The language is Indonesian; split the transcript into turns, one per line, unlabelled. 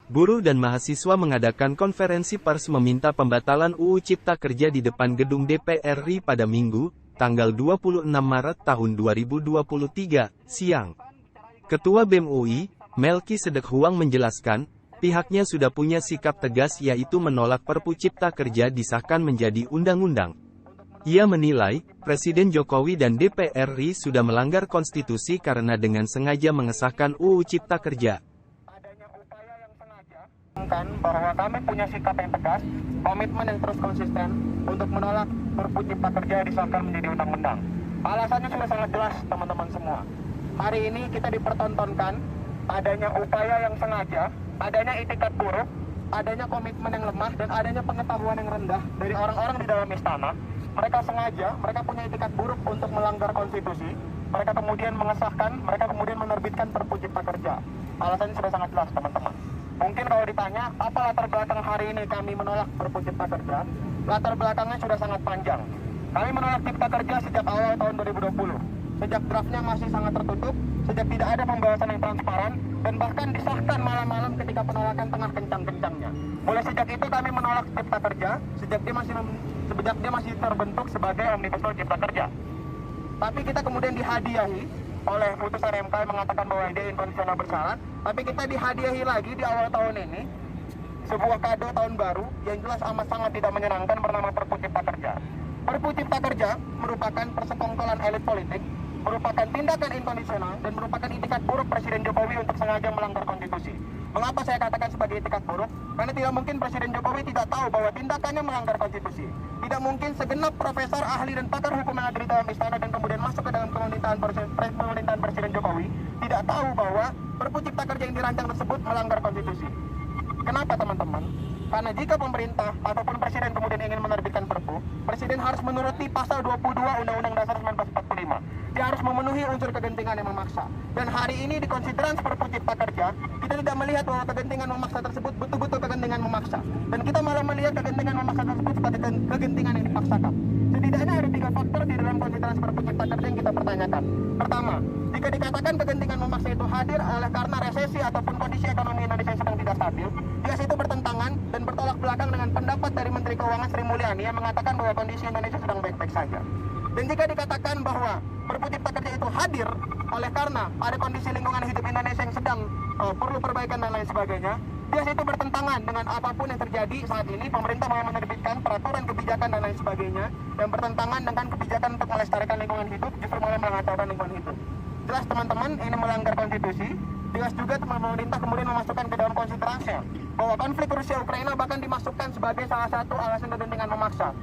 Buruh dan mahasiswa mengadakan konferensi pers meminta pembatalan UU Cipta Kerja di depan gedung DPR RI pada Minggu, tanggal 26 Maret tahun 2023, siang. Ketua BEM UI, Melki Sedek Huang menjelaskan, pihaknya sudah punya sikap tegas yaitu menolak Perpu Cipta Kerja disahkan menjadi undang-undang. Ia menilai, Presiden Jokowi dan DPR RI sudah melanggar konstitusi karena dengan sengaja mengesahkan UU Cipta Kerja.
Bahwa kami punya sikap yang tegas, komitmen yang terus konsisten untuk menolak Perpu Cipta Kerja disahkan menjadi undang-undang. Alasannya sudah sangat jelas teman-teman semua. Hari ini kita dipertontonkan adanya upaya yang sengaja, adanya itikat buruk, adanya komitmen yang lemah, dan adanya pengetahuan yang rendah dari orang-orang di dalam istana. Mereka sengaja, mereka punya itikat buruk untuk melanggar konstitusi. Mereka kemudian mengesahkan, mereka kemudian menerbitkan Perpu Cipta Kerja. Alasannya sudah sangat jelas teman-teman. Mungkin kalau ditanya, apa latar belakang hari ini kami menolak Perpu Cipta Kerja? Latar belakangnya sudah sangat panjang. Kami menolak Cipta Kerja sejak awal tahun 2020. Sejak draftnya masih sangat tertutup, sejak tidak ada pembahasan yang transparan, dan bahkan disahkan malam-malam ketika penolakan tengah kencang-kencangnya. Mulai sejak itu kami menolak Cipta Kerja, sejak dia masih terbentuk sebagai Omnibus Law Cipta Kerja. Tapi kita kemudian dihadiahi oleh putusan MK yang mengatakan bahwa dia inkonstitusional bersyarat, tapi kita dihadiahi lagi di awal tahun ini sebuah kado tahun baru yang jelas amat sangat tidak menyenangkan bernama Perpu Cipta Kerja. Perpu Cipta Kerja merupakan persekongkolan elit politik, merupakan tindakan inkonstitusional, dan merupakan itikat buruk Presiden Jokowi untuk sengaja melanggar konstitusi. Mengapa saya katakan sebagai itikat buruk? Karena tidak mungkin Presiden Jokowi tidak tahu bahwa tindakannya melanggar konstitusi. Tidak mungkin segenap profesor, ahli, dan pakar hukum yang ada di dalam istana dan kemudian masuk ke dalam pemerintahan Presiden Jokowi tidak tahu bahwa Perpu Cipta Kerja yang dirancang tersebut melanggar konstitusi. Kenapa teman-teman? Karena jika pemerintah ataupun presiden kemudian ingin menerbitkan perpu, presiden harus menuruti pasal 22 Undang-Undang Dasar 1945. Dia harus memenuhi unsur kegentingan yang memaksa. Dan hari ini di konsideran Perpu Cipta Kerja, kita tidak melihat bahwa kegentingan memaksa tersebut betul-betul kegentingan memaksa. Dan kita malah melihat kegentingan memaksa tersebut sebagai kegentingan yang dipaksakan. Setidaknya ada 3 faktor di dalam konsideran Perpu Cipta Kerja yang kita pertanyakan. Pertama, jika dikatakan kegentingan memaksa itu hadir oleh karena resesi ataupun kondisi ekonomi Indonesia yang sedang tidak stabil, jika itu bertentangan dan bertolak belakang dengan pendapat dari Menteri Keuangan Sri Mulyani yang mengatakan bahwa kondisi Indonesia sedang baik-baik saja. Dan jika dikatakan bahwa Perpu Cipta Kerja itu hadir oleh karena ada kondisi lingkungan hidup Indonesia yang sedang perlu perbaikan dan lain sebagainya, biasa itu bertentangan dengan apapun yang terjadi saat ini. Pemerintah mau menerbitkan peraturan kebijakan dan lain sebagainya yang bertentangan dengan kebijakan untuk melestarikan lingkungan hidup, justru malah mengacaukan lingkungan hidup. Jelas teman-teman, ini melanggar konstitusi. Jelas juga pemerintah kemudian memasukkan ke dalam konsiderasi bahwa konflik Rusia Ukraina bahkan dimasukkan sebagai salah satu alasan kegentingan memaksa.